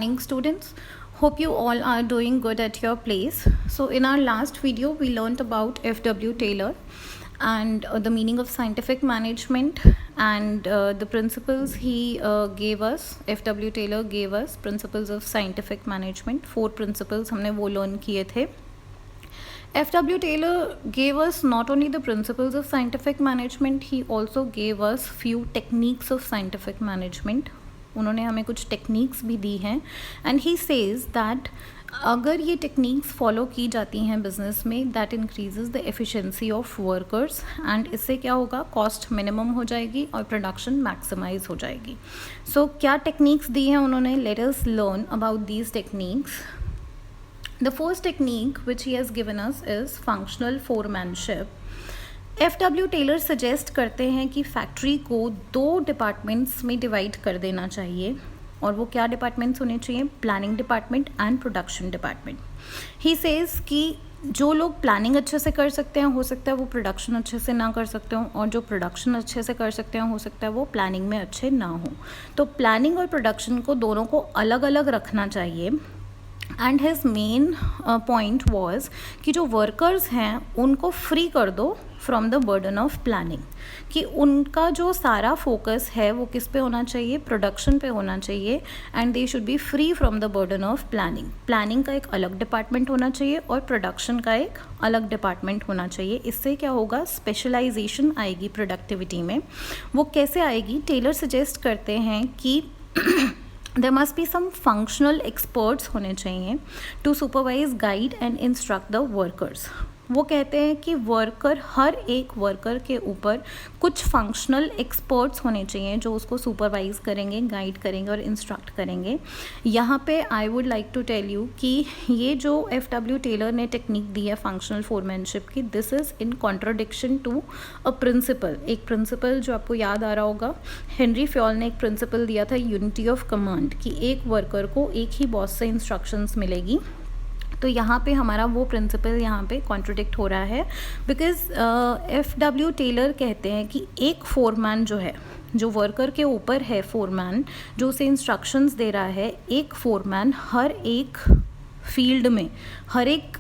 Morning students, hope you all are doing good at your place. So in our last video we learned about F.W. Taylor and the meaning of scientific management and the principles he gave us. F.W. Taylor gave us principles of scientific management. 4 principles हमने वो learn किए थे. F.W. Taylor gave us not only the principles of scientific management, he also gave us few techniques of scientific management. उन्होंने हमें कुछ techniques भी दी हैं and he says that अगर ये टेक्निक्स फॉलो की जाती हैं बिजनेस में that increases the efficiency of workers and इससे क्या होगा, कॉस्ट मिनिमम हो जाएगी और प्रोडक्शन मैक्सिमाइज हो जाएगी. सो क्या टेक्निक्स दी हैं उन्होंने, let us learn about these techniques. The first technique which he has given us is functional foremanship. F.W. Taylor suggest करते हैं कि फैक्ट्री को 2 डिपार्टमेंट्स में डिवाइड कर देना चाहिए और वो क्या डिपार्टमेंट्स होने चाहिए, planning department and production department. He says कि जो लोग प्लानिंग अच्छे से कर सकते हैं हो सकता है वो प्रोडक्शन अच्छे से ना कर सकते हो, और जो प्रोडक्शन अच्छे से कर सकते हैं हो सकता है वो प्लानिंग में अच्छे ना हो. तो प्लानिंग और प्रोडक्शन को दोनों को अलग अलग रखना चाहिए. And his main point was कि जो वर्कर्स हैं उनको फ्री कर दो from the burden of planning, कि उनका जो सारा फोकस है वो किस पे होना चाहिए, प्रोडक्शन पे होना चाहिए. And they should be free from the burden of planning. Planning का एक अलग डिपार्टमेंट होना चाहिए और प्रोडक्शन का एक अलग डिपार्टमेंट होना चाहिए. इससे क्या होगा, स्पेशलाइजेशन आएगी प्रोडक्टिविटी में. वो कैसे आएगी, टेलर सजेस्ट करते हैं कि there must be some functional experts होने चाहिए to supervise, guide and instruct the workers. वो कहते हैं कि हर एक वर्कर के ऊपर कुछ फंक्शनल एक्सपर्ट्स होने चाहिए जो उसको सुपरवाइज करेंगे, गाइड करेंगे और इंस्ट्रक्ट करेंगे. यहाँ पे I would like to tell you कि ये जो F.W. टेलर ने टेक्निक दी है फंक्शनल फोरमैनशिप की, this is in contradiction to a principle. एक प्रिंसिपल जो आपको याद आ रहा होगा, हेनरी फ्योल ने एक प्रिंसिपल दिया था, यूनिटी ऑफ कमांड, कि एक वर्कर को एक ही बॉस से इंस्ट्रक्शंस मिलेगी. तो यहाँ पे हमारा वो प्रिंसिपल यहाँ पे कॉन्ट्रोडिक्ट हो रहा है, बिकॉज F.W. टेलर कहते हैं कि एक फोरमैन जो है, जो वर्कर के ऊपर है फोरमैन, जो उसे इंस्ट्रक्शंस दे रहा है, एक फोरमैन हर एक फील्ड में, हर एक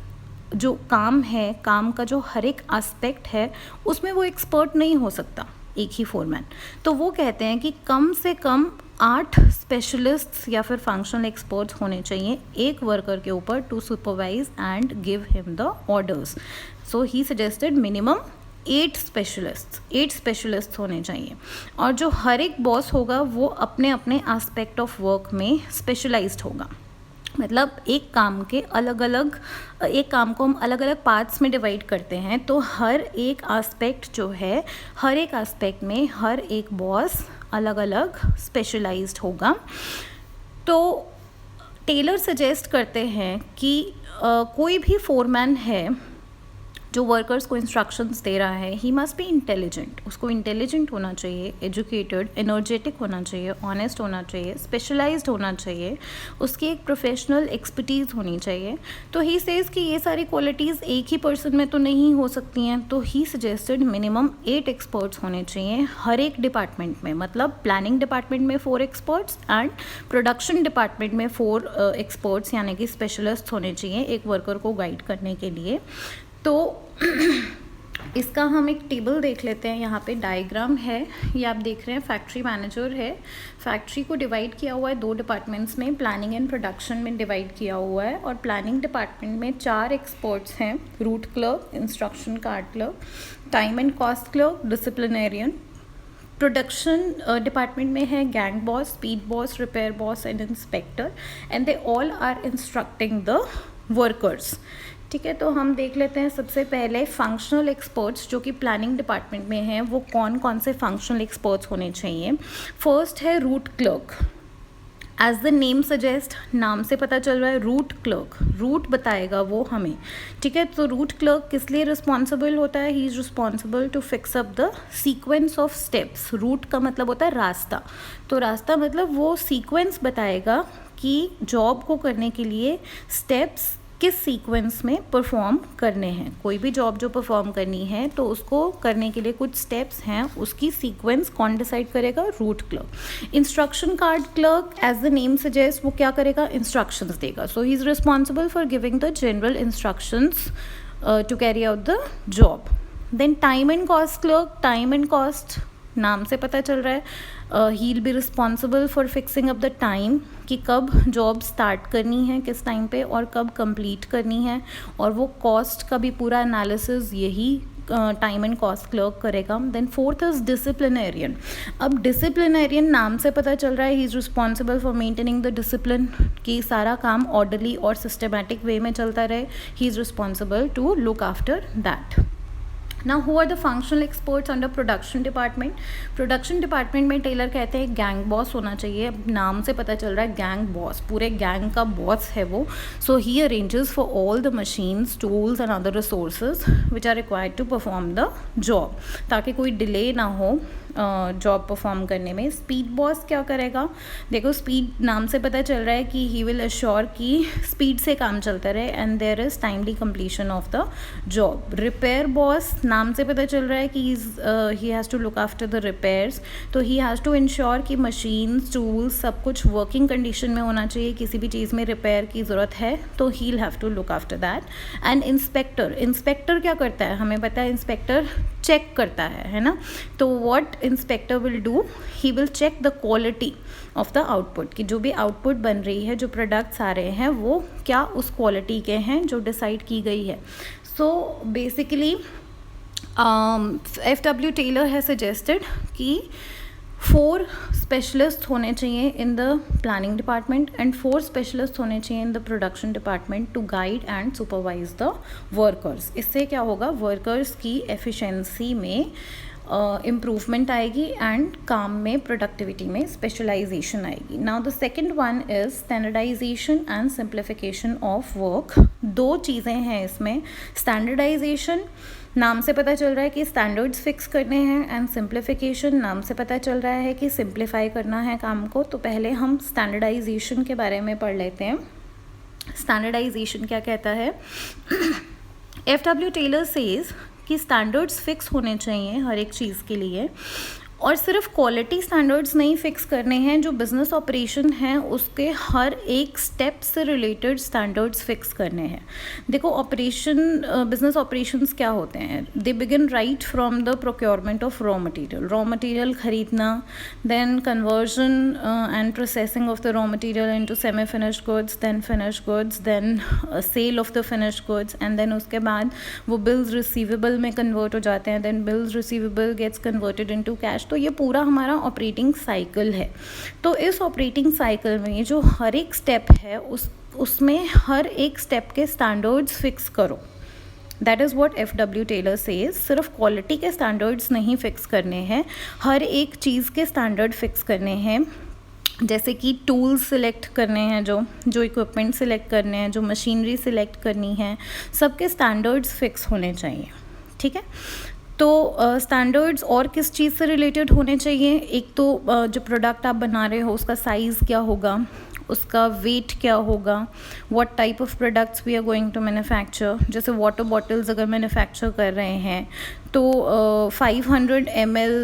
जो काम है, काम का जो हर एक एस्पेक्ट है उसमें वो एक्सपर्ट नहीं हो सकता एक ही फोरमैन. तो वो कहते हैं कि कम से कम 8 स्पेशलिस्ट्स या फिर फंक्शनल एक्सपर्ट्स होने चाहिए एक वर्कर के ऊपर to supervise and give him the orders. So he suggested minimum 8 specialists होने चाहिए. और जो हर एक बॉस होगा वो अपने अपने एस्पेक्ट ऑफ वर्क में स्पेशलाइज्ड होगा. मतलब एक काम को हम अलग अलग पार्ट्स में डिवाइड करते हैं, तो हर एक एस्पेक्ट जो है, हर एक एस्पेक्ट में हर एक बॉस अलग अलग स्पेशलाइज्ड होगा. तो टेलर सजेस्ट करते हैं कि कोई भी फोरमैन है जो वर्कर्स को इंस्ट्रक्शंस दे रहा है, ही मस्ट बी इंटेलिजेंट. उसको इंटेलिजेंट होना चाहिए, एजुकेटेड, एनर्जेटिक होना चाहिए, ऑनेस्ट होना चाहिए, स्पेशलाइज्ड होना चाहिए, उसकी एक प्रोफेशनल एक्सपर्टीज़ होनी चाहिए. तो ही सेज़ कि ये सारी क्वालिटीज़ एक ही पर्सन में तो नहीं हो सकती हैं. तो ही सजेस्टेड मिनिमम 8 एक्सपर्ट्स होने चाहिए हर एक डिपार्टमेंट में. मतलब प्लानिंग डिपार्टमेंट में 4 एक्सपर्ट्स एंड प्रोडक्शन डिपार्टमेंट में 4 एक्सपर्ट्स यानी कि स्पेशलिस्ट होने चाहिए एक वर्कर को गाइड करने के लिए. तो इसका हम एक टेबल देख लेते हैं. यहाँ पे डायग्राम है, ये आप देख रहे हैं. फैक्ट्री मैनेजर है, फैक्ट्री को डिवाइड किया हुआ है 2 डिपार्टमेंट्स में, प्लानिंग एंड प्रोडक्शन में डिवाइड किया हुआ है. और प्लानिंग डिपार्टमेंट में 4 एक्सपर्ट्स हैं, route clerk, instruction card clerk, time and cost clerk, disciplinarian. Production department में है gang boss, speed boss, repair boss and inspector, and they all are instructing the workers. ठीक है, तो हम देख लेते हैं सबसे पहले फंक्शनल एक्सपर्ट्स जो कि प्लानिंग डिपार्टमेंट में हैं, वो कौन कौन से फंक्शनल एक्सपर्ट्स होने चाहिए. फर्स्ट है route clerk. As the name suggest, नाम से पता चल रहा है रूट क्लर्क, रूट बताएगा वो हमें. ठीक है, तो रूट क्लर्क किस लिए रिस्पॉन्सिबल होता है, he is responsible to fix up the sequence of steps. Route का मतलब होता है रास्ता. तो रास्ता मतलब वो सीक्वेंस बताएगा कि जॉब को करने के लिए स्टेप्स किस सीक्वेंस में परफॉर्म करने हैं। कोई भी जॉब जो परफॉर्म करनी है तो उसको करने के लिए कुछ स्टेप्स हैं, उसकी सीक्वेंस कौन डिसाइड करेगा? Route clerk. Instruction card clerk as the name suggest वो क्या करेगा? इंस्ट्रक्शंस देगा। So he is responsible for giving the general instructions to carry out the job. Then time and cost clerk, time and cost नाम से पता चल रहा है he will be responsible for fixing up the time कि कब job start करनी है, किस टाइम पे, और कब कंप्लीट करनी है, और वो कॉस्ट का भी पूरा एनालिसिस यही टाइम एंड कॉस्ट क्लर्क करेगा। Then fourth is disciplinarian. अब डिसिप्लिनेरियन नाम से पता चल रहा है he is responsible for maintaining the discipline कि सारा काम ऑर्डरली और सिस्टमैटिक वे में चलता रहे। He is responsible to look after that. Now who are the functional experts under production department? Production department में टेलर कहते हैं गैंग बॉस होना चाहिए। अब नाम से पता चल रहा है गैंग बॉस, पूरे गैंग का बॉस है वो। So he arranges for all the machines, tools and other resources which are required to perform the job, ताकि कोई डिले ना हो जॉब परफॉर्म करने में। स्पीड बॉस क्या करेगा? देखो स्पीड नाम से पता चल रहा है कि ही विल अश्योर कि स्पीड से काम चलता रहे and there is timely completion of the job. Repair boss नाम से पता चल रहा है कि he has to look after the repairs, तो ही हैज़ टू इंश्योर कि मशीन्स, टूल्स सब कुछ वर्किंग कंडीशन में होना चाहिए। किसी भी चीज़ में रिपेयर की ज़रूरत है तो he will have to look after that. And inspector, inspector क्या करता है? हमें पता है इंस्पेक्टर चेक करता है ना। तो what inspector will do? He will check the quality of the output कि जो भी आउटपुट बन रही है, जो प्रोडक्ट्स आ रहे हैं वो क्या उस क्वालिटी के हैं जो डिसाइड की गई है। So basically FW Taylor has suggested कि 4 स्पेशलिस्ट होने चाहिए in the planning department and 4 specialist होने चाहिए in the production department to guide and supervise the workers. इससे क्या होगा? वर्कर्स की एफिशिएंसी में इम्प्रूवमेंट आएगी एंड काम में, प्रोडक्टिविटी में स्पेशलाइजेशन आएगी। Now the second one is standardisation and simplification of work. 2 चीज़ें हैं इसमें। स्टैंडर्डाइजेशन नाम से पता चल रहा है कि स्टैंडर्ड्स फिक्स करने हैं एंड सिंप्लीफिकेशन नाम से पता चल रहा है कि सिंप्लीफाई करना है काम को। तो पहले हम स्टैंडर्डाइजेशन के बारे में पढ़ लेते हैं। स्टैंडर्डाइजेशन क्या कहता है? FW Taylor सेज कि स्टैंडर्ड्स फिक्स होने चाहिए हर एक चीज़ के लिए, और सिर्फ क्वालिटी स्टैंडर्ड्स नहीं फिक्स करने हैं, जो बिज़नेस ऑपरेशन है उसके हर एक स्टेप से रिलेटेड स्टैंडर्ड्स फिक्स करने हैं। देखो ऑपरेशन, बिज़नेस ऑपरेशंस क्या होते हैं? They begin right from the procurement of raw material खरीदना, then conversion and processing of the raw material into semi finished goods, then finished goods, then sale of the finished goods, and then उसके बाद वो bills receivable में convert हो जाते हैं, then bills receivable gets converted into cash. तो ये पूरा हमारा ऑपरेटिंग साइकिल है। तो इस ऑपरेटिंग साइकिल में जो हर एक स्टेप है उसमें हर एक स्टेप के स्टैंडर्ड्स फिक्स करो। That is what FW Taylor says. सिर्फ क्वालिटी के स्टैंडर्ड्स नहीं फिक्स करने हैं, हर एक चीज़ के स्टैंडर्ड फिक्स करने हैं। जैसे कि टूल्स सिलेक्ट करने हैं, जो इक्विपमेंट सिलेक्ट करने हैं, जो मशीनरी सिलेक्ट करनी है, सबके स्टैंडर्ड्स फिक्स होने चाहिए। ठीक है, तो स्टैंडर्ड्स और किस चीज़ से रिलेटेड होने चाहिए? एक तो जो प्रोडक्ट आप बना रहे हो उसका साइज़ क्या होगा, उसका वेट क्या होगा, what type of products we are going to manufacture. जैसे वाटर बॉटल्स अगर मैन्युफैक्चर कर रहे हैं तो 500 ml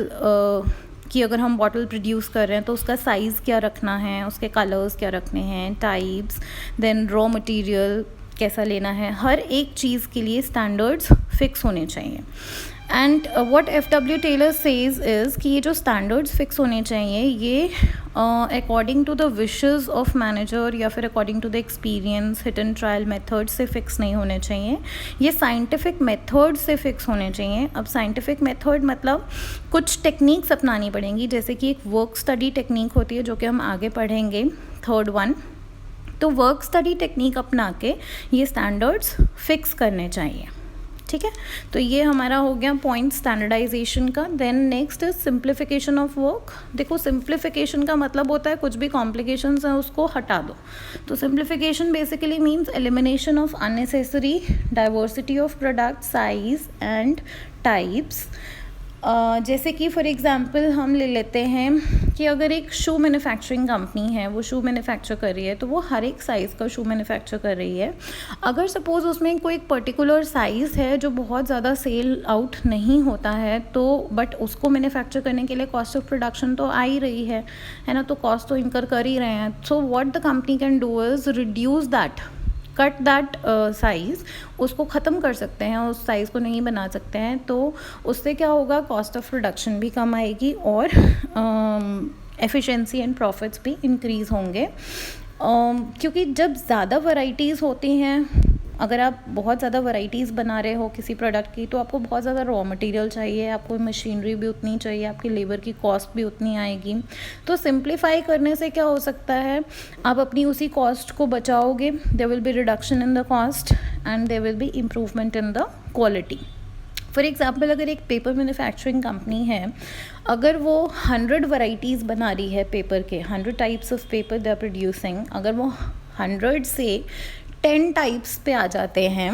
की अगर हम बॉटल प्रोड्यूस कर रहे हैं तो उसका साइज़ क्या रखना है, उसके कलर्स क्या रखने हैं, टाइप्स, देन रॉ मटेरियल कैसा लेना है। हर एक चीज़ के लिए स्टैंडर्ड्स फिक्स होने चाहिए। And what FW Taylor says is कि ये जो स्टैंडर्ड्स फिक्स होने चाहिए ये according to the wishes of manager या फिर according to the experience, hit and trial method से फिक्स नहीं होने चाहिए, ये साइंटिफिक मेथड से फिक्स होने चाहिए। अब साइंटिफिक मेथड मतलब कुछ टेक्निक्स अपनानी पड़ेंगी, जैसे कि एक वर्क स्टडी टेक्निक होती है जो कि हम आगे पढ़ेंगे, 3rd वन। तो वर्क स्टडी टेक्निक अपना के ये स्टैंडर्ड्स फिक्स करने चाहिए। ठीक है, तो ये हमारा हो गया पॉइंट स्टैंडर्डाइजेशन का। Then next is simplification of work. देखो सिंप्लीफिकेशन का मतलब होता है कुछ भी कॉम्प्लिकेशंस हैं उसको हटा दो। तो simplification basically means elimination of unnecessary diversity of product, size and types, जैसे कि फॉर एग्ज़ाम्पल हम ले लेते हैं कि अगर एक शू मैन्युफैक्चरिंग कंपनी है, वो शू मैन्युफैक्चर कर रही है, तो वो हर एक साइज़ का शू मैन्युफैक्चर कर रही है। अगर सपोज़ उसमें कोई एक पर्टिकुलर साइज़ है जो बहुत ज़्यादा सेल आउट नहीं होता है, तो बट उसको मैन्युफैक्चर करने के लिए कॉस्ट ऑफ प्रोडक्शन तो आ ही रही है ना, तो कॉस्ट तो इनकर कर ही रहे हैं। So what the company can do is reduce that, cut that size, उसको ख़त्म कर सकते हैं, उस साइज़ को नहीं बना सकते हैं। तो उससे क्या होगा, कॉस्ट ऑफ प्रोडक्शन भी कम आएगी और एफिशिएंसी एंड प्रॉफिट्स भी इंक्रीज़ होंगे। क्योंकि जब ज़्यादा वैरायटीज़ होती हैं, अगर आप बहुत ज़्यादा वैरायटीज़ बना रहे हो किसी प्रोडक्ट की, तो आपको बहुत ज़्यादा रॉ मटेरियल चाहिए, आपको मशीनरी भी उतनी चाहिए, आपकी लेबर की कॉस्ट भी उतनी आएगी। तो सिंप्लीफाई करने से क्या हो सकता है, आप अपनी उसी कॉस्ट को बचाओगे, there will be reduction in the cost and there will be improvement in the quality. For example, अगर एक पेपर मैन्युफैक्चरिंग कंपनी है, अगर वो 100 वैरायटीज़ बना रही है पेपर के, 100 types of paper they are producing, अगर वो 100 से 10 टाइप्स पे आ जाते हैं,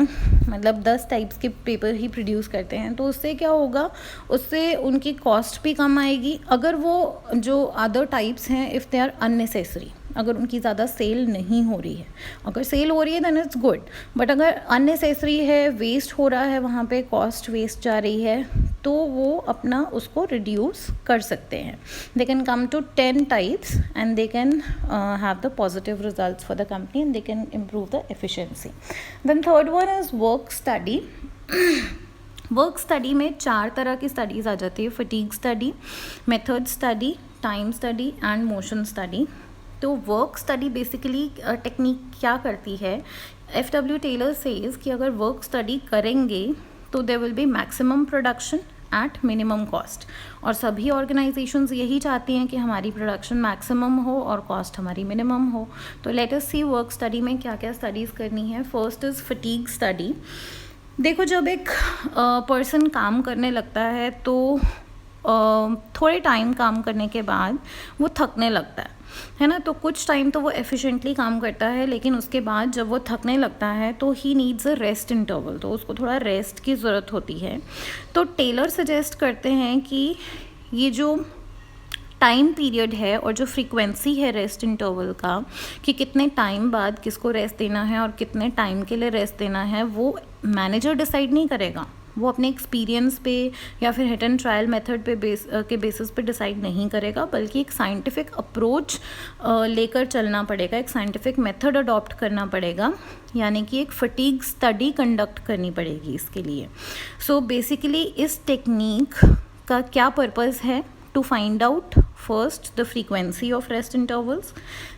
मतलब 10 टाइप्स के पेपर ही प्रोड्यूस करते हैं, तो उससे क्या होगा, उससे उनकी कॉस्ट भी कम आएगी। अगर वो जो अदर टाइप्स हैं, इफ़ दे आर अननेसेसरी, अगर उनकी ज़्यादा सेल नहीं हो रही है, अगर सेल हो रही है दैन इट्स गुड, बट अगर अननेसेसरी है, वेस्ट हो रहा है, वहाँ पे कॉस्ट वेस्ट जा रही है, तो वो अपना उसको रिड्यूस कर सकते हैं। They can come to 10 types and they can have the positive results for the company and they can improve the efficiency. Then third one is work study. Work study में 4 तरह की स्टडीज़ आ जाती है, fatigue study, method study, time study and motion study. तो work study basically technique क्या करती है, FW टेलर सेज कि अगर वर्क स्टडी करेंगे तो there will be maximum production at minimum cost, और सभी ऑर्गेनाइजेशंस यही चाहती हैं कि हमारी प्रोडक्शन मैक्सिमम हो और कॉस्ट हमारी मिनिमम हो। तो लेट अस सी वर्क स्टडी में क्या क्या स्टडीज़ करनी है। First is fatigue study. देखो, जब एक पर्सन काम करने लगता है तो थोड़े टाइम काम करने के बाद वो थकने लगता है ना, तो कुछ टाइम तो वो एफिशिएंटली काम करता है, लेकिन उसके बाद जब वो थकने लगता है तो he needs a rest interval, तो उसको थोड़ा रेस्ट की ज़रूरत होती है। तो टेलर सजेस्ट करते हैं कि ये जो टाइम पीरियड है और जो फ्रीक्वेंसी है रेस्ट इंटरवल का, कि कितने टाइम बाद किसको रेस्ट देना है और कितने टाइम के लिए रेस्ट देना है, वो मैनेजर डिसाइड नहीं करेगा, वो अपने एक्सपीरियंस पे या फिर हिट एंड ट्रायल मेथड पे के बेसिस पे डिसाइड नहीं करेगा, बल्कि एक साइंटिफिक अप्रोच लेकर चलना पड़ेगा, एक साइंटिफिक मेथड अडॉप्ट करना पड़ेगा, यानी कि एक फटीग स्टडी कंडक्ट करनी पड़ेगी इसके लिए। सो बेसिकली इस टेक्निक का क्या पर्पज़ है, to find out first the frequency of rest intervals,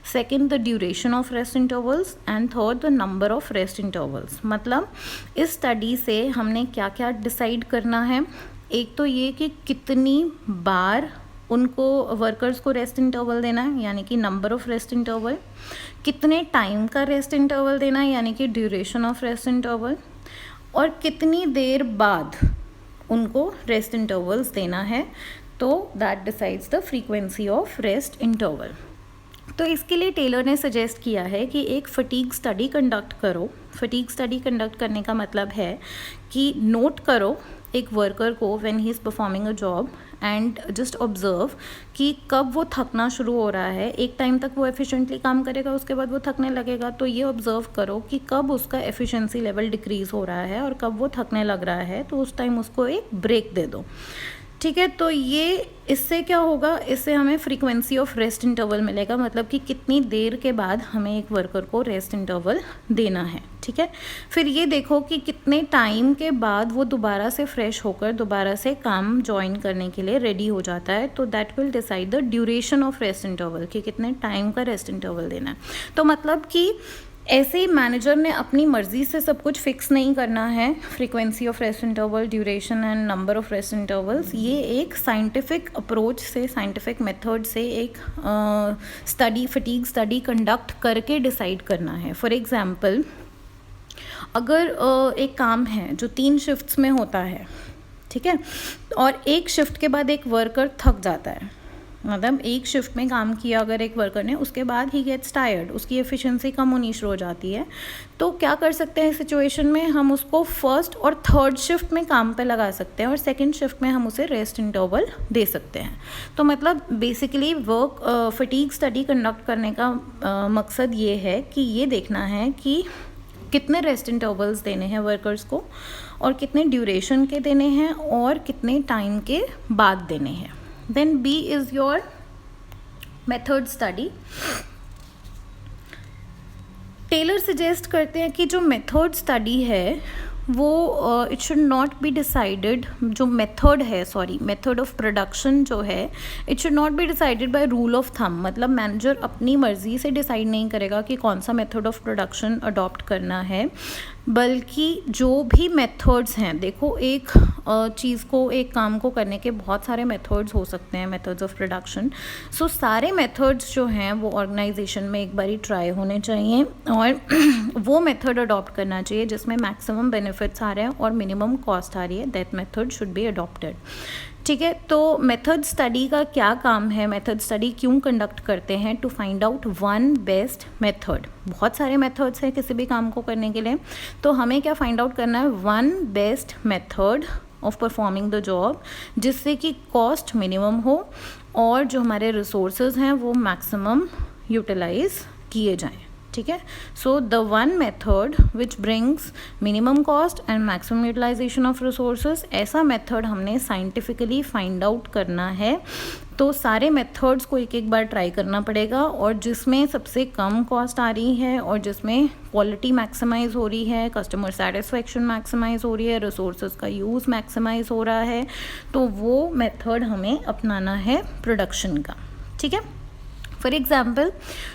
second the duration of rest intervals and third the number of rest intervals। मतलब इस स्टडी से हमने क्या क्या डिसाइड करना है, एक तो ये कि कितनी बार उनको वर्कर्स को रेस्ट इंटरवल देना है, यानी कि नंबर ऑफ रेस्ट इंटरवल, कितने टाइम का रेस्ट इंटरवल देना है, यानी कि ड्यूरेशन ऑफ रेस्ट इंटरवल, और कितनी देर बाद उनको रेस्ट इंटरवल्स देना है, तो that decides the frequency of rest interval. तो इसके लिए टेलर ने सजेस्ट किया है कि एक फटीग स्टडी कंडक्ट करो। फटीग स्टडी कंडक्ट करने का मतलब है कि नोट करो एक वर्कर को when he is performing a job and just observe कि कब वो थकना शुरू हो रहा है। एक टाइम तक वो एफिशिएंटली काम करेगा, उसके बाद वो थकने लगेगा, तो ये ऑब्जर्व करो कि कब उसका एफिशिएंसी लेवल डिक्रीज़ हो रहा है और कब वो थकने लग रहा है, तो उस टाइम उसको एक ब्रेक दे दो। ठीक है, तो ये इससे क्या होगा, इससे हमें फ्रीक्वेंसी ऑफ रेस्ट इंटरवल मिलेगा, मतलब कि कितनी देर के बाद हमें एक वर्कर को रेस्ट इंटरवल देना है। ठीक है, फिर ये देखो कि कितने टाइम के बाद वो दोबारा से फ्रेश होकर दोबारा से काम ज्वाइन करने के लिए रेडी हो जाता है, तो that will decide the duration of rest interval, कि कितने टाइम का रेस्ट इंटरवल देना है। तो मतलब कि ऐसे ही मैनेजर ने अपनी मर्ज़ी से सब कुछ फिक्स नहीं करना है, frequency of rest interval, duration and number of rest intervals, ये एक साइंटिफिक अप्रोच से, साइंटिफिक मेथड से एक स्टडी, फटीग स्टडी कंडक्ट करके डिसाइड करना है। फॉर एग्जांपल, अगर एक काम है जो 3 शिफ्ट्स में होता है, ठीक है, और एक शिफ्ट के बाद एक वर्कर थक जाता है, मतलब एक शिफ्ट में काम किया अगर एक वर्कर ने, उसके बाद ही गेट्स टायर्ड, उसकी एफिशिएंसी कम होनी शुरू हो जाती है। तो क्या कर सकते हैं इस सिचुएशन में, हम उसको फर्स्ट और थर्ड शिफ्ट में काम पे लगा सकते हैं और सेकंड शिफ्ट में हम उसे रेस्ट इंटरवल दे सकते हैं। तो मतलब basically work fatigue study conduct करने का मकसद ये है कि ये देखना है कि कितने रेस्ट इंटरवल्स देने हैं वर्कर्स को और कितने ड्यूरेशन के देने हैं और कितने टाइम के बाद देने हैं। Then B is your method study. Taylor suggest करते हैं कि जो मेथड स्टडी है वो it should not be decided, जो मेथड ऑफ प्रोडक्शन जो है it should not be decided by rule of thumb. मतलब मैनेजर अपनी मर्ज़ी से डिसाइड नहीं करेगा कि कौन सा मेथड ऑफ प्रोडक्शन अडॉप्ट करना है, बल्कि जो भी मेथड्स हैं, देखो एक चीज़ को, एक काम को करने के बहुत सारे मेथड्स हो सकते हैं, मेथड्स ऑफ प्रोडक्शन। सो सारे मेथड्स जो हैं वो ऑर्गेनाइजेशन में एक बारी ट्राई होने चाहिए और वो मेथड अडॉप्ट करना चाहिए जिसमें मैक्सिमम बेनिफिट्स आ रहे हैं और मिनिमम कॉस्ट आ रही है। That method should be adopted. ठीक है, तो मेथड स्टडी का क्या काम है, मेथड स्टडी क्यों कंडक्ट करते हैं? To find out one best method. बहुत सारे मेथड्स हैं किसी भी काम को करने के लिए, तो हमें क्या फाइंड आउट करना है, one best method of performing the job, जिससे कि कॉस्ट मिनिमम हो और जो हमारे रिसोर्सेज हैं वो मैक्सिमम यूटिलाइज किए जाएं। ठीक है, so the one method which brings minimum cost and maximum utilisation of resources, ऐसा मेथड हमने साइंटिफिकली फाइंड आउट करना है। तो सारे मेथड्स को एक एक बार ट्राई करना पड़ेगा और जिसमें सबसे कम कॉस्ट आ रही है और जिसमें क्वालिटी मैक्सिमाइज़ हो रही है, कस्टमर सेटिस्फेक्शन मैक्सिमाइज़ हो रही है, रिसोर्सेज का यूज़ मैक्सिमाइज़ हो रहा है, तो वो मेथड हमें अपनाना है प्रोडक्शन का। ठीक है, फॉर एग्ज़ाम्पल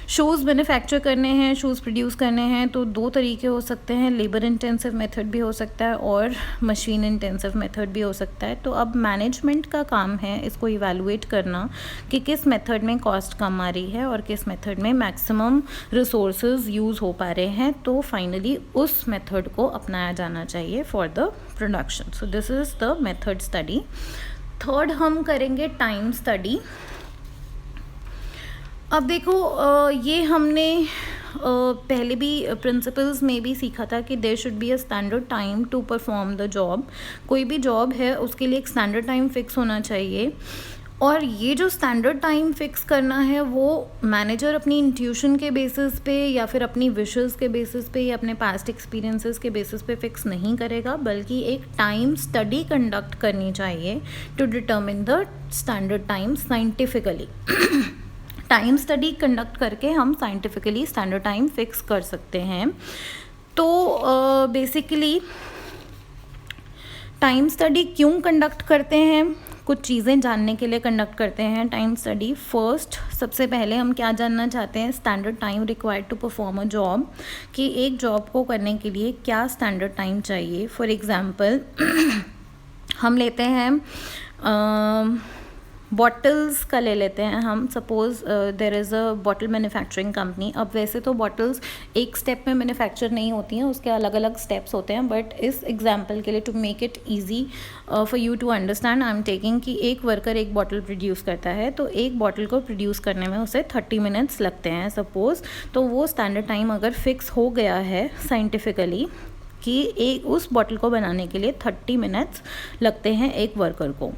शूज़ मैन्युफैक्चर करने हैं, शूज़ प्रोड्यूस करने हैं, तो दो तरीके हो सकते हैं, लेबर इंटेंसिव मेथड भी हो सकता है और मशीन इंटेंसिव मेथड भी हो सकता है। तो अब मैनेजमेंट का काम है इसको इवैल्यूएट करना कि किस मेथड में कॉस्ट कम आ रही है और किस मेथड में मैक्सिमम रिसोर्सेज यूज़ हो पा रहे हैं, तो फाइनली उस मेथड को अपनाया जाना चाहिए for the production. So this is the method study. Third हम करेंगे टाइम स्टडी। अब देखो ये हमने पहले भी प्रिंसिपल्स में भी सीखा था कि there should be a standard time to perform the job. कोई भी जॉब है उसके लिए एक स्टैंडर्ड टाइम फिक्स होना चाहिए और ये जो स्टैंडर्ड टाइम फिक्स करना है वो मैनेजर अपनी इंट्यूशन के बेसिस पे या फिर अपनी विशेस के बेसिस पे या अपने पास्ट एक्सपीरियंसेस के बेसिस पे फिक्स नहीं करेगा, बल्कि एक टाइम स्टडी कंडक्ट करनी चाहिए to determine the standard time scientifically. Time study conduct करके हम साइंटिफिकली स्टैंडर्ड टाइम फिक्स कर सकते हैं। तो बेसिकली टाइम स्टडी क्यों कंडक्ट करते हैं, कुछ चीज़ें जानने के लिए कंडक्ट करते हैं टाइम स्टडी। फर्स्ट, सबसे पहले हम क्या जानना चाहते हैं, standard time required to perform a job, कि एक जॉब को करने के लिए क्या स्टैंडर्ड टाइम चाहिए। फॉर एग्ज़ाम्पल हम लेते हैं बॉटल्स का ले लेते हैं हम। Suppose there is a bottle manufacturing company. अब वैसे तो बॉटल्स एक स्टेप में मैन्युफैक्चर नहीं होती हैं, उसके अलग अलग स्टेप्स होते हैं, बट इस एग्जांपल के लिए to make it easy for you to understand I am taking कि एक वर्कर एक बॉटल प्रोड्यूस करता है, तो एक बॉटल को प्रोड्यूस करने में उसे 30 मिनट्स लगते हैं सपोज़। तो वो स्टैंडर्ड टाइम अगर फिक्स हो गया है साइंटिफिकली कि एक उस बॉटल को बनाने के लिए 30 मिनट्स लगते हैं एक वर्कर को।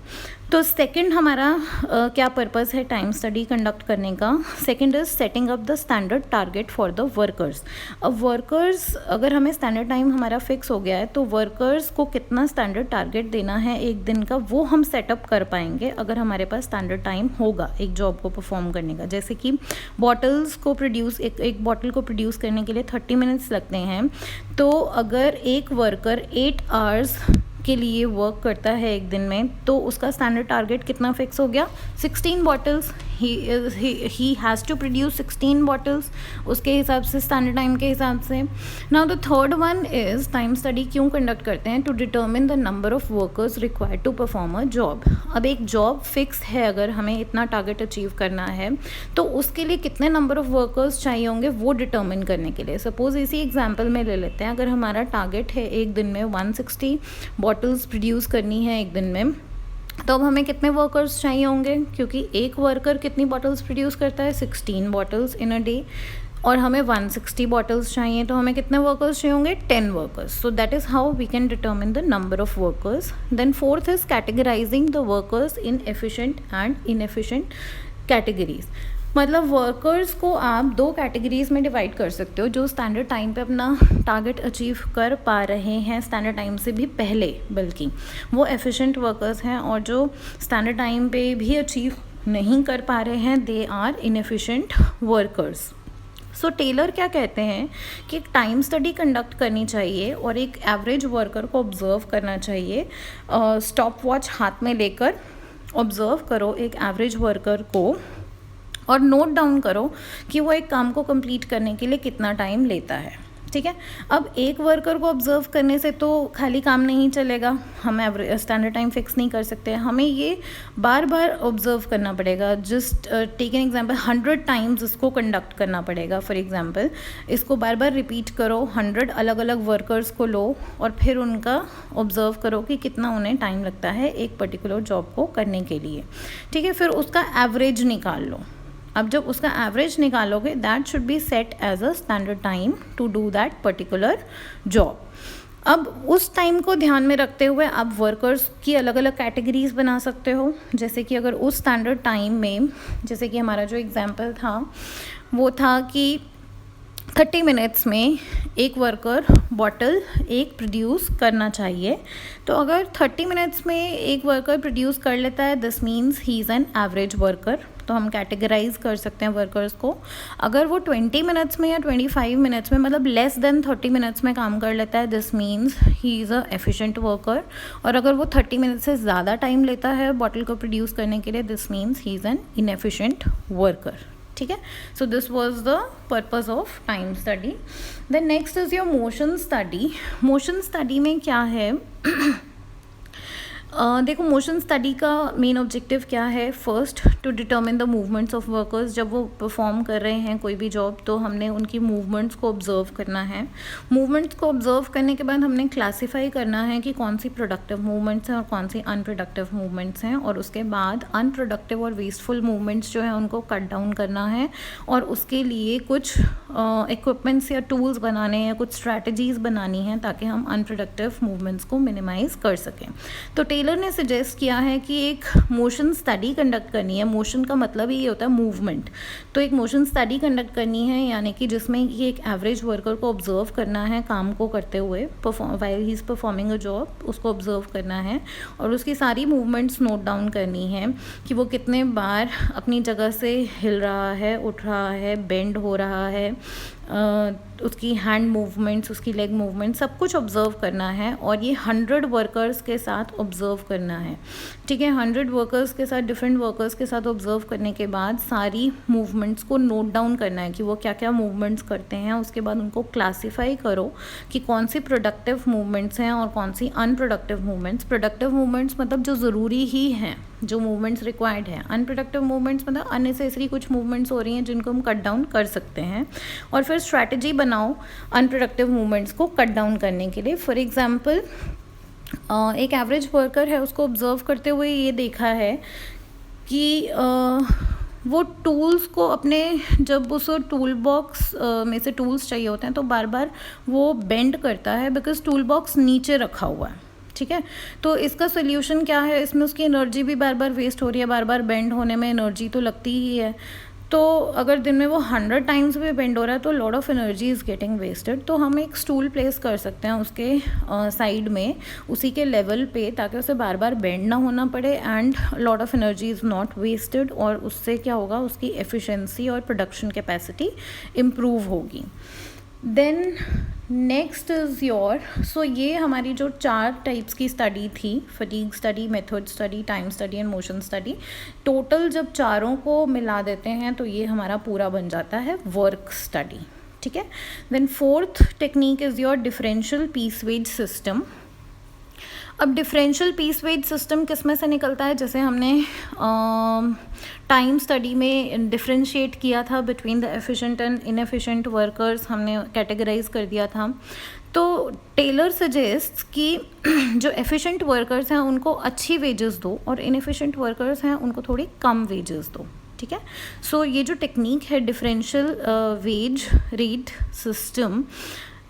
तो सेकंड हमारा क्या पर्पस है टाइम स्टडी कंडक्ट करने का, second is setting up the standard target for the workers. अब वर्कर्स, अगर हमें स्टैंडर्ड टाइम हमारा फिक्स हो गया है तो वर्कर्स को कितना स्टैंडर्ड टारगेट देना है एक दिन का, वो हम सेटअप कर पाएंगे अगर हमारे पास स्टैंडर्ड टाइम होगा एक जॉब को परफॉर्म करने का। जैसे कि बॉटल्स को प्रोड्यूस, एक बॉटल को प्रोड्यूस करने के लिए 30 मिनट्स लगते हैं, तो अगर एक वर्कर 8 आवर्स के लिए वर्क करता है एक दिन में, तो उसका स्टैंडर्ड टारगेट कितना फिक्स हो गया, 16 bottles. He has to produce 16 bottles उसके हिसाब से, स्टैंडर्ड टाइम के हिसाब से। Now the third one is time study क्यों कंडक्ट करते हैं, to determine the number of workers required to perform a job. अब एक जॉब फिक्स है, अगर हमें इतना टारगेट अचीव करना है तो उसके लिए कितने नंबर ऑफ वर्कर्स चाहिए होंगे वो डिटर्मिन करने के लिए। सपोज़ इसी एग्जाम्पल में ले लेते हैं, अगर हमारा टारगेट है एक दिन में 160 बॉटल्स प्रोड्यूस करनी है एक दिन में, तो अब हमें कितने वर्कर्स चाहिए होंगे, क्योंकि एक वर्कर कितनी बॉटल्स प्रोड्यूस करता है, 16 बॉटल्स इन अ डे, और हमें 160 बॉटल्स चाहिए, तो हमें कितने वर्कर्स चाहिए होंगे, 10 workers. So that is how we can determine the number of workers. Then fourth is categorising the workers in efficient and inefficient categories. मतलब वर्कर्स को आप दो कैटेगरीज में डिवाइड कर सकते हो, जो स्टैंडर्ड टाइम पे अपना टारगेट अचीव कर पा रहे हैं स्टैंडर्ड टाइम से भी पहले, बल्कि वो एफिशिएंट वर्कर्स हैं, और जो स्टैंडर्ड टाइम पे भी अचीव नहीं कर पा रहे हैं, they are inefficient workers. So Taylor क्या कहते हैं कि एक टाइम स्टडी कंडक्ट करनी चाहिए और एक एवरेज वर्कर को ऑब्जर्व करना चाहिए. स्टॉप वॉच हाथ में लेकर ऑब्जर्व करो एक एवरेज वर्कर को, और नोट डाउन करो कि वो एक काम को कंप्लीट करने के लिए कितना टाइम लेता है. ठीक है. अब एक वर्कर को ऑब्जर्व करने से तो खाली काम नहीं चलेगा, हम एवरेज स्टैंडर्ड टाइम फिक्स नहीं कर सकते, हमें ये बार बार ऑब्जर्व करना पड़ेगा. Just take an example, 100 times इसको कंडक्ट करना पड़ेगा. फॉर एग्जांपल, इसको बार बार रिपीट करो, 100 अलग अलग वर्कर्स को लो और फिर उनका ऑब्जर्व करो कि कितना उन्हें टाइम लगता है एक पर्टिकुलर जॉब को करने के लिए. ठीक है. फिर उसका एवरेज निकाल लो. अब जब उसका एवरेज निकालोगे, that should be set as a standard time to do that particular job. अब उस टाइम को ध्यान में रखते हुए आप वर्कर्स की अलग अलग कैटेगरीज बना सकते हो. जैसे कि अगर उस स्टैंडर्ड टाइम में, जैसे कि हमारा जो एग्जांपल था वो था कि 30 मिनट्स में एक वर्कर बॉटल एक प्रोड्यूस करना चाहिए. तो अगर 30 मिनट्स में एक वर्कर प्रोड्यूस कर लेता है, this means he is an average worker. तो हम कैटेगराइज कर सकते हैं वर्कर्स को. अगर वो 20 मिनट्स में या 25 मिनट्स में, मतलब लेस देन 30 मिनट्स में काम कर लेता है, this means he is a efficient worker. और अगर वो 30 मिनट से ज़्यादा टाइम लेता है बॉटल को प्रोड्यूस करने के लिए, this means he is an inefficient worker. ठीक है. So this was the purpose of time study. Then next is your motion study. Motion study में क्या है देखो, मोशन स्टडी का मेन ऑब्जेक्टिव क्या है. First, to determine the movements of workers. जब वो परफॉर्म कर रहे हैं कोई भी जॉब, तो हमने उनकी मूवमेंट्स को ऑब्जर्व करना है. मूवमेंट्स को ऑब्जर्व करने के बाद हमने क्लासीफाई करना है कि कौन सी प्रोडक्टिव मूवमेंट्स हैं और कौन सी अनप्रोडक्टिव मूवमेंट्स हैं, और उसके बाद अनप्रोडक्टिव और वेस्टफुल मूवमेंट्स जो है उनको कट डाउन करना है, और उसके लिए कुछ इक्विपमेंट्स या टूल्स बनाने हैं, कुछ स्ट्रैटेजीज बनानी हैं ताकि हम अनप्रोडक्टिव मूवमेंट्स को मिनिमाइज कर सकें. तो टेलर ने सजेस्ट किया है कि एक मोशन स्टडी कंडक्ट करनी है. मोशन का मतलब ही ये होता है मूवमेंट. तो एक मोशन स्टडी कंडक्ट करनी है, यानी कि जिसमें ये एक एवरेज वर्कर को ऑब्जर्व करना है काम को करते हुए, while he is performing a job, उसको ऑब्जर्व करना है और उसकी सारी मूवमेंट्स नोट डाउन करनी है कि वो कितने बार अपनी जगह से हिल रहा है, उठ रहा है, बेंड हो रहा है, उसकी हैंड मूवमेंट्स, उसकी लेग मूवमेंट, सब कुछ ऑब्जर्व करना है. और ये 100 वर्कर्स के साथ ऑब्जर्व करना है. ठीक है. 100 वर्कर्स के साथ, डिफरेंट वर्कर्स के साथ ऑब्जर्व करने के बाद सारी मूवमेंट्स को नोट डाउन करना है कि वो क्या क्या मूवमेंट्स करते हैं. उसके बाद उनको क्लासीफाई करो कि कौन सी प्रोडक्टिव मूवमेंट्स हैं और कौन सी अनप्रोडक्टिव मूवमेंट्स. प्रोडक्टिव मूवमेंट्स मतलब जो ज़रूरी ही हैं, जो मूवमेंट्स रिक्वायर्ड हैं. अनप्रोडक्टिव मूवमेंट्स मतलब अननेसेसरी कुछ मूवमेंट्स हो रही हैं जिनको हम कट डाउन कर सकते हैं. और फिर स्ट्रैटेजी बनाओ अनप्रोडक्टिव मूवमेंट्स को कट डाउन करने के लिए. फॉर एग्जांपल, एक एवरेज वर्कर है, उसको ऑब्जर्व करते हुए ये देखा है कि वो टूल्स को अपने, जब उस टूल बॉक्स में से टूल्स चाहिए होते हैं तो बार बार वो बेंड करता है, बिकॉज टूल बॉक्स नीचे रखा हुआ है. ठीक है. तो इसका सोल्यूशन क्या है, इसमें उसकी एनर्जी भी बार बार वेस्ट हो रही है. बार बार बेंड होने में एनर्जी तो लगती ही है. तो अगर दिन में वो 100 टाइम्स भी बेंड हो रहा है तो lot of energy is getting wasted. तो हम एक स्टूल प्लेस कर सकते हैं उसके साइड में, उसी के लेवल पे, ताकि उसे बार बार बेंड ना होना पड़े and lot of energy is not wasted. और उससे क्या होगा, उसकी एफिशिएंसी और प्रोडक्शन कैपेसिटी इम्प्रूव होगी. Then next is your, so ये हमारी जो 4 टाइप्स की स्टडी थी, fatigue study, method study, time study and motion study, total जब चारों को मिला देते हैं तो ये हमारा पूरा बन जाता है वर्क स्टडी. ठीक है. Then fourth technique is your differential piece wage system. अब डिफरेंशियल पीस वेज सिस्टम किस में से निकलता है, जैसे हमने टाइम स्टडी में डिफरेंशिएट किया था between the efficient and inefficient workers, हमने कैटेगराइज कर दिया था। तो टेलर सजेस्ट कि जो एफिशिएंट वर्कर्स हैं उनको अच्छी वेजेस दो और इनएफिशिएंट वर्कर्स हैं उनको थोड़ी कम वेजेस दो, ठीक है। सो ये जो टेक्निक है डिफरेंशियल वेज रेट सिस्टम,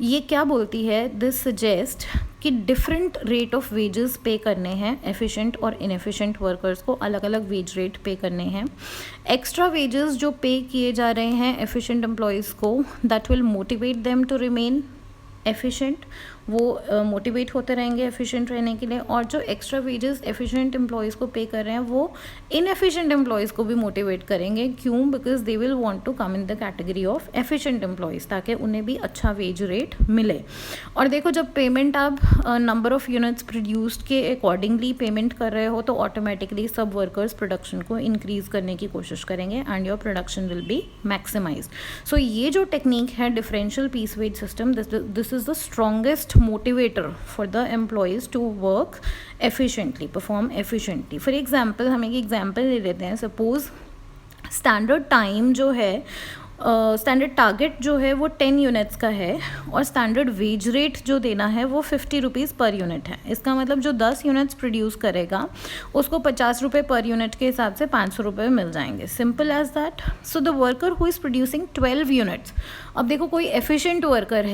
ये क्या बोलती है, दिस सजेस्ट कि डिफरेंट रेट ऑफ वेजेस पे करने हैं एफिशिएंट और इनएफिशिएंट वर्कर्स को, अलग अलग वेज रेट पे करने हैं। एक्स्ट्रा वेजेस जो पे किए जा रहे हैं एफिशिएंट एम्प्लॉयज़ को, that will motivate them to remain efficient, वो मोटिवेट होते रहेंगे एफिशिएंट रहने के लिए। और जो एक्स्ट्रा वेजेस एफिशिएंट एम्प्लॉयज़ को पे कर रहे हैं वो इनएफिशिएंट एम्प्लॉयज़ को भी मोटिवेट करेंगे। क्यों? Because they will want to come in the category of efficient employees, ताकि उन्हें भी अच्छा वेज रेट मिले। और देखो, जब पेमेंट आप नंबर ऑफ यूनिट्स प्रोड्यूस्ड के अकॉर्डिंगली पेमेंट कर रहे हो तो ऑटोमेटिकली सब वर्कर्स प्रोडक्शन को इंक्रीज़ करने की कोशिश करेंगे and your production will be maximised. So ये जो टेक्निक है differential piece wage system, this is the strongest motivator for the employees to work efficiently, perform efficiently. For example, हम एक एग्जाम्पल ले लेते हैं। सपोज स्टैंडर्ड टाइम जो है, स्टैंडर्ड टारगेट जो है वो 10 यूनिट्स का है और स्टैंडर्ड वेज रेट जो देना है वो 50 रुपीज़ पर यूनिट है। इसका मतलब जो 10 यूनिट्स प्रोड्यूस करेगा उसको 50 रुपये पर यूनिट के हिसाब से 500 रुपये मिल जाएंगे, simple as that. So the worker who is producing 12 units, अब देखो कोई एफिशिएंट वर्कर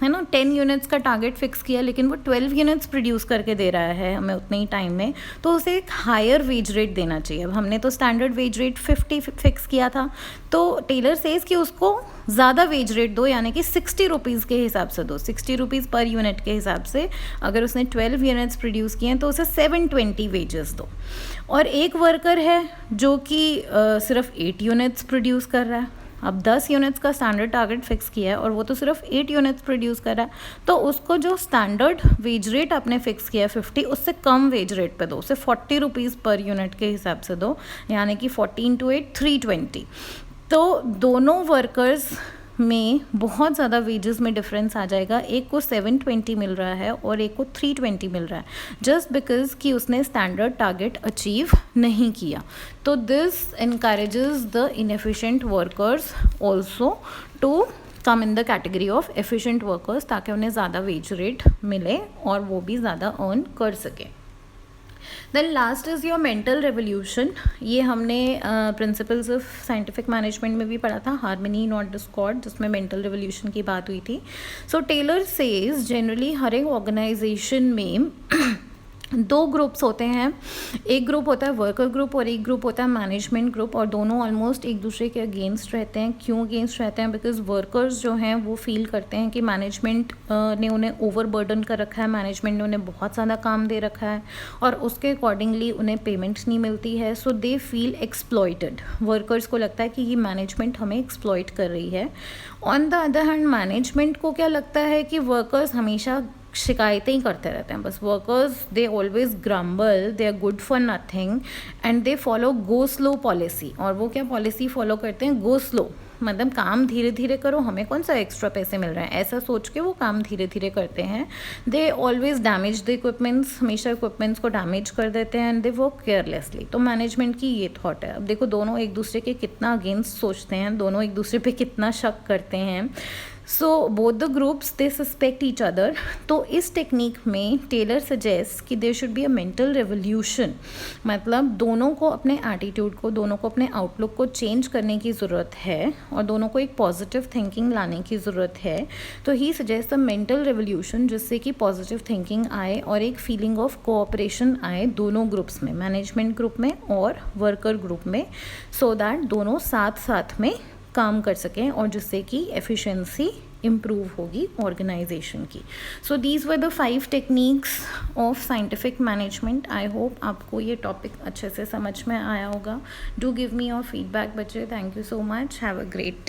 है ना, 10 यूनिट्स का टारगेट फिक्स किया लेकिन वो 12 यूनिट्स प्रोड्यूस करके दे रहा है हमें उतने ही टाइम में, तो उसे एक हायर वेज रेट देना चाहिए। अब हमने तो स्टैंडर्ड वेज रेट 50 फिक्स किया था, तो टेलर सेज कि उसको ज़्यादा वेज रेट दो, यानी कि 60 रुपीज़ के हिसाब से दो, 60 रुपीज़ पर यूनिट के हिसाब से। अगर उसने 12 यूनिट्स प्रोड्यूस किए हैं तो उसे 720 वेजेस दो। और एक वर्कर है जो कि सिर्फ 8 यूनिट्स प्रोड्यूस कर रहा है, अब 10 यूनिट्स का स्टैंडर्ड टारगेट फिक्स किया है और वो तो सिर्फ 8 यूनिट्स प्रोड्यूस कर रहा है, तो उसको जो स्टैंडर्ड वेज रेट आपने फिक्स किया है 50, उससे कम वेज रेट पे दो, उसे 40 रुपीज़ पर यूनिट के हिसाब से दो, यानी कि 14 × 8 320। तो दोनों वर्कर्स में बहुत ज़्यादा वेजेस में डिफरेंस आ जाएगा। एक को 720 मिल रहा है और एक को 320 मिल रहा है, जस्ट बिकॉज कि उसने स्टैंडर्ड टारगेट अचीव नहीं किया। तो this encourages the inefficient workers also to come in the category of efficient workers, ताकि उन्हें ज़्यादा वेज रेट मिले और वो भी ज़्यादा अर्न कर सके। Then last is your mental revolution. ये हमने प्रिंसिपल्स ऑफ साइंटिफिक मैनेजमेंट में भी पढ़ा था, हार्मनी नॉट डिस्कॉर्ड, जिसमें मेंटल रेवोल्यूशन की बात हुई थी। सो टेलर सेज जनरली हर एक ऑर्गेनाइजेशन में 2 ग्रुप्स होते हैं, एक ग्रुप होता है वर्कर ग्रुप और एक ग्रुप होता है मैनेजमेंट ग्रुप, और दोनों ऑलमोस्ट एक दूसरे के अगेंस्ट रहते हैं। क्यों अगेंस्ट रहते हैं? बिकॉज वर्कर्स जो हैं वो फील करते हैं कि मैनेजमेंट ने उन्हें ओवर बर्डन कर रखा है, मैनेजमेंट ने उन्हें बहुत ज़्यादा काम दे रखा है और उसके अकॉर्डिंगली उन्हें पेमेंट नहीं मिलती है। सो दे फील एक्सप्लॉइटेड, वर्कर्स को लगता है कि ये मैनेजमेंट हमें एक्सप्लॉइट कर रही है। On the other hand management को क्या लगता है कि वर्कर्स हमेशा शिकायतें ही करते रहते हैं, बस workers they always grumble, they are good for nothing and they follow go slow policy. और वो क्या पॉलिसी फॉलो करते हैं? गो स्लो, मतलब काम धीरे धीरे करो, हमें कौन सा एक्स्ट्रा पैसे मिल रहे हैं, ऐसा सोच के वो काम धीरे धीरे करते हैं। They always damage the equipments, हमेशा इक्विपमेंट्स को डैमेज कर देते हैं एंड दे वर्क केयरलेसली। तो मैनेजमेंट की ये थॉट है। अब देखो दोनों एक दूसरे के कितना अगेंस्ट सोचते हैं, दोनों एक दूसरे पे कितना शक करते हैं। So both the groups they suspect each other. तो इस टेक्निक में टेलर सजेस्ट कि there should be a mental revolution, मतलब दोनों को अपने एटीट्यूड को, दोनों को अपने आउटलुक को चेंज करने की ज़रूरत है और दोनों को एक पॉजिटिव थिंकिंग लाने की ज़रूरत है। तो ही सजेस्ट अ मेंटल रेवोल्यूशन, जिससे कि पॉजिटिव थिंकिंग आए और एक फीलिंग ऑफ कोऑपरेशन आए दोनों ग्रुप्स में, मैनेजमेंट ग्रुप में और वर्कर ग्रुप में, सो दैट दोनों साथ साथ में काम कर सकें और जिससे कि एफिशिएंसी इम्प्रूव होगी ऑर्गेनाइजेशन की। So these were the 5 techniques of scientific management. I hope आपको ये टॉपिक अच्छे से समझ में आया होगा। Do give me your feedback बच्चे। Thank you so much. Have a great day.